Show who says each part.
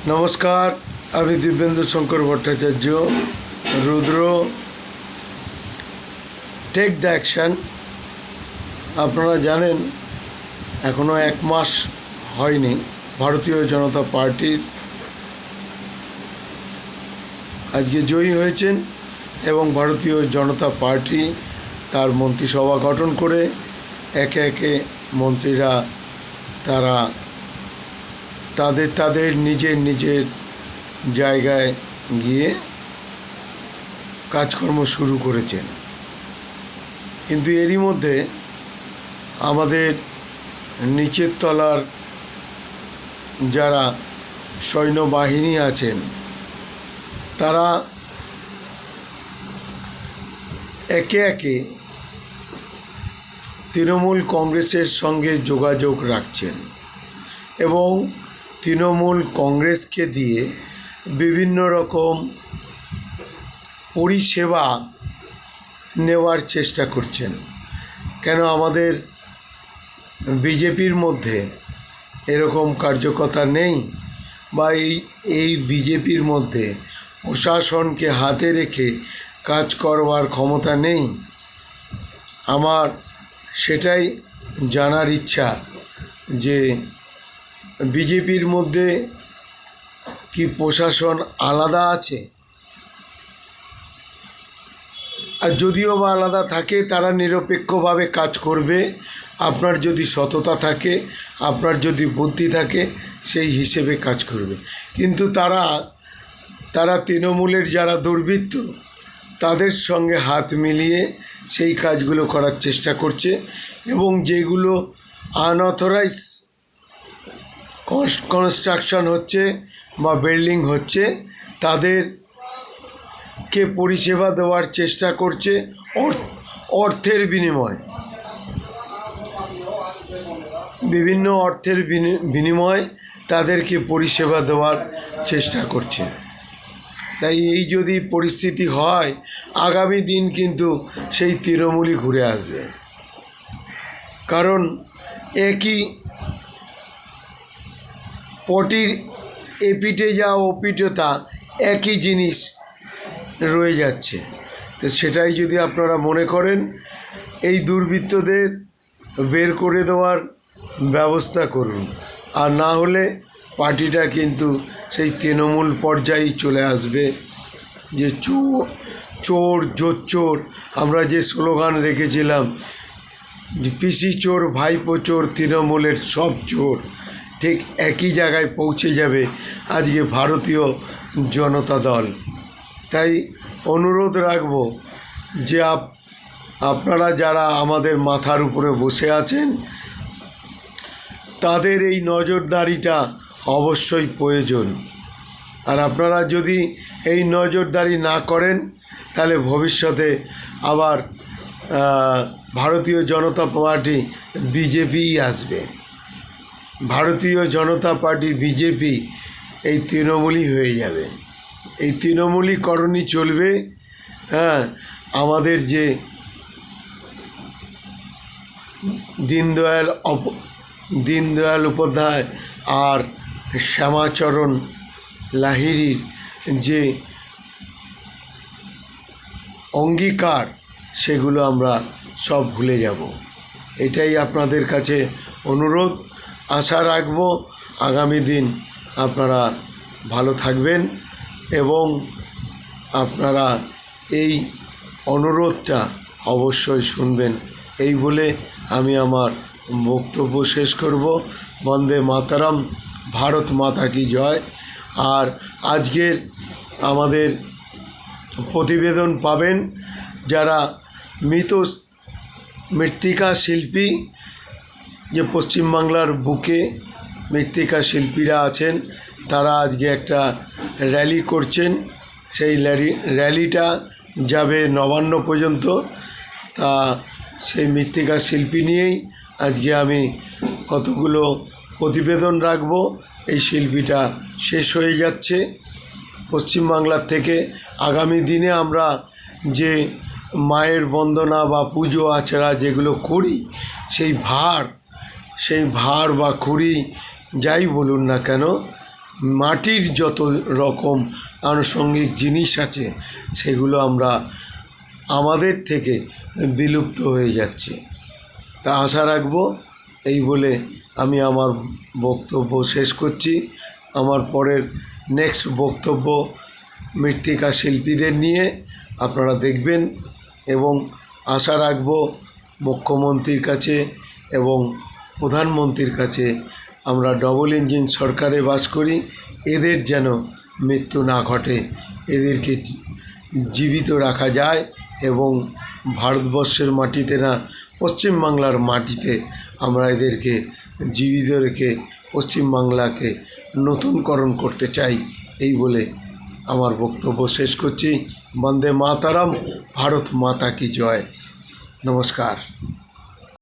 Speaker 1: নমস্কার, আমি দিব্যেন্দু শঙ্কর ভট্টাচার্য। রুদ্র take the action. আপনারা জানেন এখনও 1 মাস হয়নি ভারতীয় জনতা পার্টির আজকে জয়ী হয়েছেন এবং ভারতীয় জনতা পার্টি তার মন্ত্রিসভা গঠন করে একে একে মন্ত্রীরা তারা তাদের নিজের জায়গায় গিয়ে কাজকর্ম শুরু করেছেন। কিন্তু এরই মধ্যে আমাদের নিচের তলার যারা সৈন্যবাহিনী আছেন তারা একে একে তৃণমূল কংগ্রেসের সঙ্গে যোগাযোগ রাখছেন এবং তৃণমূল কংগ্রেসকে দিয়ে বিভিন্ন রকম পরিষেবা নেওয়ার চেষ্টা করছেন। কেন আমাদের বিজেপির মধ্যে এরকম কার্যকর্তা নেই, বা এই বিজেপির মধ্যে প্রশাসনকে হাতে রেখে কাজ করবার ক্ষমতা নেই। আমার সেটাই জানার ইচ্ছা যে বিজেপির মধ্যে কি প্রশাসন আলাদা আছে, আর যদিও বা আলাদা থাকে তারা নিরপেক্ষভাবে কাজ করবে। আপনার যদি সততা থাকে, আপনার যদি বুদ্ধি থাকে, সেই হিসেবে কাজ করবে। কিন্তু তারা তৃণমূলের যারা দুর্বৃত্ত তাদের সঙ্গে হাত মিলিয়ে সেই কাজগুলো করার চেষ্টা করছে এবং যেগুলো আনঅথরাইজ কনস্ট্রাকশন হচ্ছে বা বিল্ডিং হচ্ছে তাদেরকে পরিষেবা দেওয়ার চেষ্টা করছে অর্থের বিনিময়ে, বিভিন্ন অর্থের বিনিময়ে তাদেরকে পরিষেবা দেওয়ার চেষ্টা করছে। তাই এই যদি পরিস্থিতি হয়, আগামী দিন কিন্তু সেই তৃণমূলই ঘুরে আসবে। কারণ একই পটির এপিঠে যা ওপিঠে তা একই জিনিস রয়ে যাচ্ছে। তো সেটাই যদি আপনারা মনে করেন, এই দুর্বৃত্তদের বের করে দেওয়ার ব্যবস্থা করুন, আর না হলে পার্টিটা কিন্তু সেই তৃণমূল পর্যায়েই চলে আসবে। যে চোর জোচ্চোর আমরা যে স্লোগান রেখেছিলাম, পিসি চোর ভাইপো চোর তৃণমূলের সব চোর, ঠিক একই জায়গায় পৌঁছে যাবে আজকে ভারতীয় জনতা দল। তাই অনুরোধ রাখব যে আপনারা যারা আমাদের মাথার উপরে বসে আছেন তাদের এই নজরদারিটা অবশ্যই প্রয়োজন। আর আপনারা যদি এই নজরদারি না করেন তাহলে ভবিষ্যতে আবার ভারতীয় জনতা পার্টি বিজেপিই আসবে। ভারতীয় জনতা পার্টি বিজেপি এই তৃণমূলই হয়ে যাবে। এই তৃণমূলীকরণই চলবে। আমাদের যে দীনদয়াল উপাধ্যায় আর শ্যামাচরণ লাহিড়ির যে অঙ্গীকার, সেগুলো আমরা সব ভুলে যাব। এটাই আপনাদের কাছে অনুরোধ। আশা রাখব আগামী দিন আপনারা ভালো থাকবেন এবং আপনারা এই অনুরোধটা অবশ্যই শুনবেন। এই বলে আমি আমার বক্তব্য শেষ করব। বন্দে মাতরম, ভারত মাতা কি জয়। আর আজকের আমাদের প্রতিবেদন পাবেন যারা মৃত্তিকা শিল্পী, যে পশ্চিমবাংলার বুকে মৃত্তিকা শিল্পীরা আছেন, তারা আজকে একটা র্যালি করছেন। সেই র্যালিটা যাবে নবান্ন পর্যন্ত। তা সেই মৃত্তিকা শিল্পী নিয়েই আজকে আমি কতগুলো প্রতিবেদন রাখব। এই শিল্পীটা শেষ হয়ে যাচ্ছে পশ্চিমবাংলার থেকে। আগামী দিনে আমরা যে মায়ের বন্দনা বা পুজো আচরা যেগুলো করি, সেই ভার বা খুঁড়ি যাই বলুন না কেন, মাটির যত রকম আনুষঙ্গিক জিনিস আছে সেগুলো আমরা আমাদের থেকে বিলুপ্ত হয়ে যাচ্ছে। তা আশা রাখবো এই বলে আমি আমার বক্তব্য শেষ করছি। আমার পরের নেক্সট বক্তব্য মৃত্তিকা শিল্পীদের নিয়ে আপনারা দেখবেন এবং আশা রাখবো মুখ্যমন্ত্রীর কাছে এবং প্রধানমন্ত্রীর কাছে আমরা ডবল ইঞ্জিন সরকারে বাস করি, এদের যেন মৃত্যু না ঘটে, এদেরকে জীবিত রাখা যায় এবং ভারতবর্ষের মাটিতে না পশ্চিমবাংলার মাটিতে আমরা এদেরকে জীবিত রেখে পশ্চিমবাংলাকে নতুনকরণ করতে চাই। এই বলে আমার বক্তব্য শেষ করছি। বন্দে মাতারাম, ভারত মাতা কি জয়। নমস্কার।